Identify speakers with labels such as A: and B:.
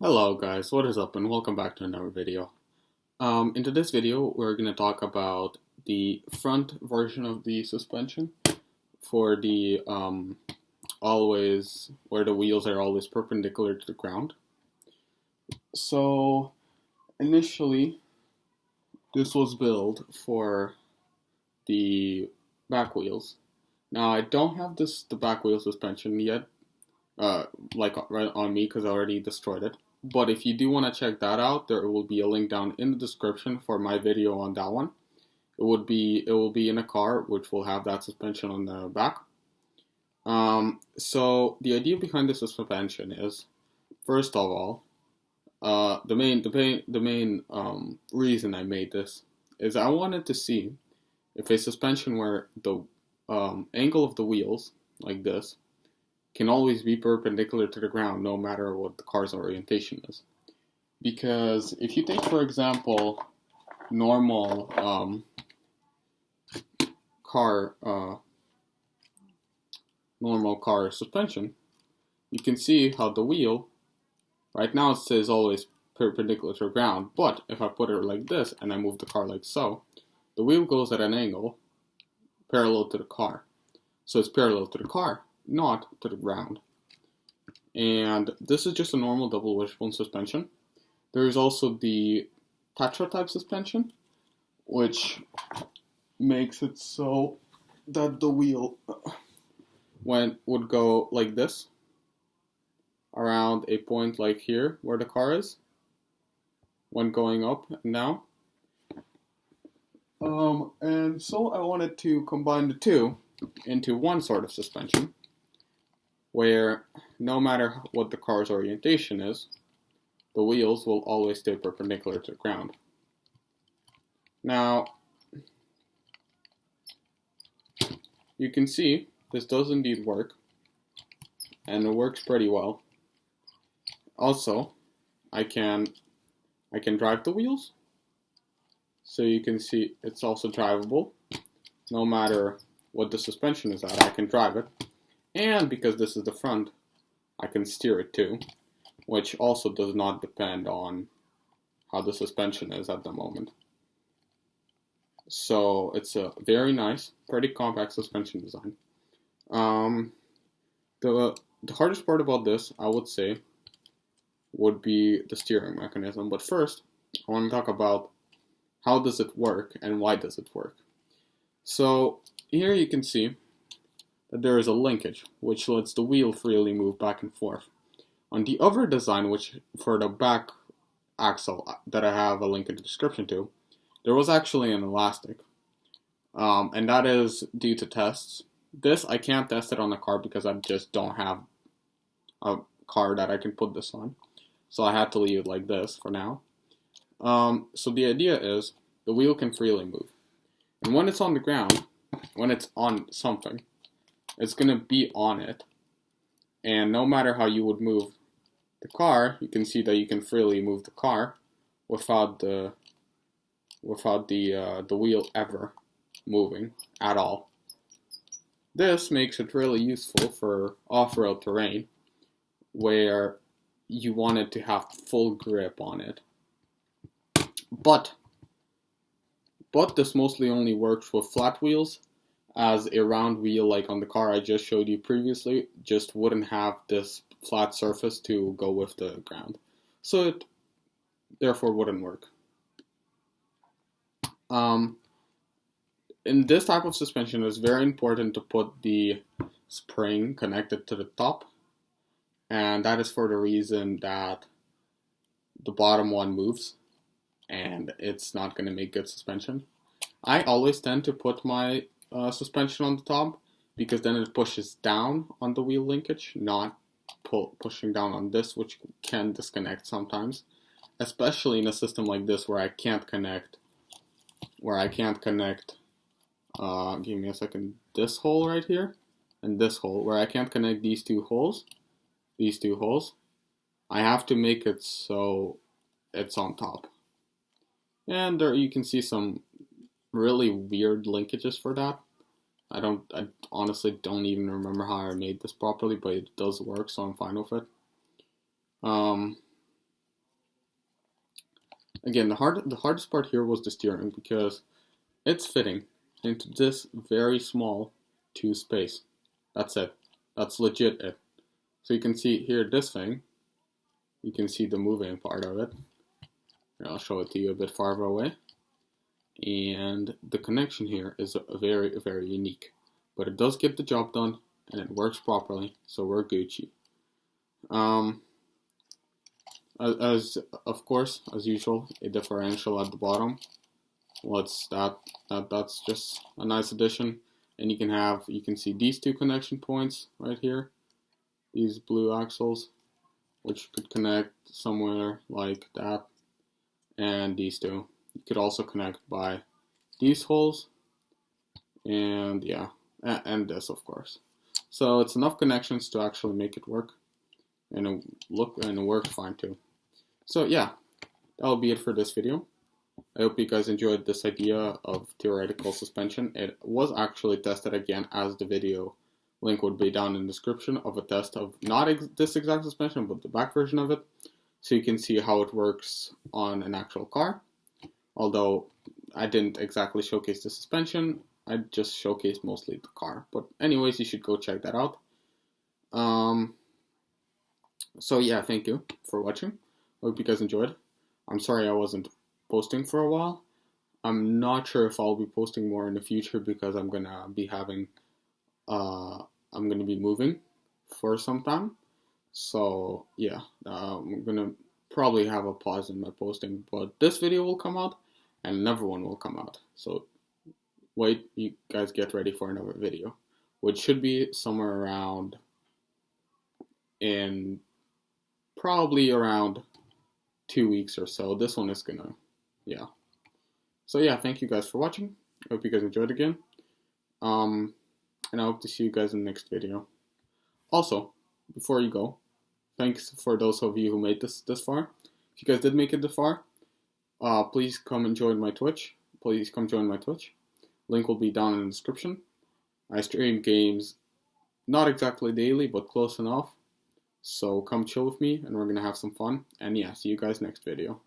A: Hello guys, what is up and welcome back to another video. In today's video we're going to talk about the front version of the suspension for the always where the wheels are always perpendicular to the ground. So initially this was built for the back wheels. Now I don't have the back wheel suspension yet like right on me because I already destroyed it. But if you do want to check that out, there will be a link down in the description for my video on that one. It will be in a car which will have that suspension on the back. So the idea behind this suspension is, first of all, the main reason I made this is I wanted to see if a suspension where the angle of the wheels like this can always be perpendicular to the ground no matter what the car's orientation is. Because if you take, for example, normal car suspension, you can see how the wheel, right now it says always perpendicular to the ground, but if I put it like this and I move the car like so, the wheel goes at an angle parallel to the car. So it's parallel to the car, not to the ground. And this is just a normal double wishbone suspension. There is also the Tetra type suspension, which makes it so that the wheel would go like this around a point like here where the car is when going up and down. And so I wanted to combine the two into one sort of suspension where no matter what the car's orientation is, the wheels will always stay perpendicular to the ground. Now, you can see this does indeed work, and it works pretty well. Also, I can drive the wheels, so you can see it's also drivable. No matter what the suspension is at, I can drive it. And because this is the front, I can steer it too, which also does not depend on how the suspension is at the moment. So it's a very nice, pretty compact suspension design. The hardest part about this, I would say, would be the steering mechanism. But first, I want to talk about how does it work and why does it work. So here you can see that there is a linkage which lets the wheel freely move back and forth. On the other design, which for the back axle that I have a link in the description to, there was actually an elastic, and that is due to tests. This I can't test it on the car because I just don't have a car that I can put this on, so I had to leave it like this for now. So the idea is the wheel can freely move, and when it's on the ground, when it's on something, it's going to be on it, and no matter how you would move the car, you can see that you can freely move the car without the wheel ever moving at all. This makes it really useful for off-road terrain where you wanted to have full grip on it. But this mostly only works with flat wheels, as a round wheel like on the car I just showed you previously just wouldn't have this flat surface to go with the ground. So it therefore wouldn't work. In this type of suspension, it's very important to put the spring connected to the top, and that is for the reason that the bottom one moves and it's not going to make good suspension. I always tend to put my suspension on the top because then it pushes down on the wheel linkage, not pushing down on this, which can disconnect sometimes, especially in a system like this where I can't connect give me a second, this hole right here and this hole, where I can't connect these two holes, I have to make it so it's on top. And there you can see some really weird linkages for that. I honestly don't even remember how I made this properly, but it does work, so I'm fine with it. Again, the hardest part here was the steering because it's fitting into this very small 2 space. That's it. That's legit it. So you can see here this thing. You can see the moving part of it. Here, I'll show it to you a bit farther away. And the connection here is very, very unique. But it does get the job done and it works properly, so we're Gucci. As of course, as usual, a differential at the bottom. What's that? That's just a nice addition. And you can see these 2 connection points right here. These blue axles, which could connect somewhere like that. And these 2. You could also connect by these holes. And yeah, and this of course. So it's enough connections to actually make it work. And it works fine too. So yeah, that'll be it for this video. I hope you guys enjoyed this idea of theoretical suspension. It was actually tested again, as the video link would be down in the description, of a test of not this exact suspension, but the back version of it. So you can see how it works on an actual car. Although I didn't exactly showcase the suspension, I just showcased mostly the car. But anyways, you should go check that out. So yeah, thank you for watching. Hope you guys enjoyed. I'm sorry I wasn't posting for a while. I'm not sure if I'll be posting more in the future because I'm gonna be moving for some time. So yeah, I'm gonna probably have a pause in my posting, but this video will come out and another one will come out. So wait, you guys get ready for another video, which should be somewhere around in probably around 2 weeks or so. This one is gonna, yeah. So yeah, thank you guys for watching. I hope you guys enjoyed again. And I hope to see you guys in the next video. Also, before you go, thanks for those of you who made this far. If you guys did make it this far, please come and join my Twitch. Please come join my Twitch. Link will be down in the description. I stream games not exactly daily, but close enough. So come chill with me and we're gonna have some fun. And yeah, see you guys next video.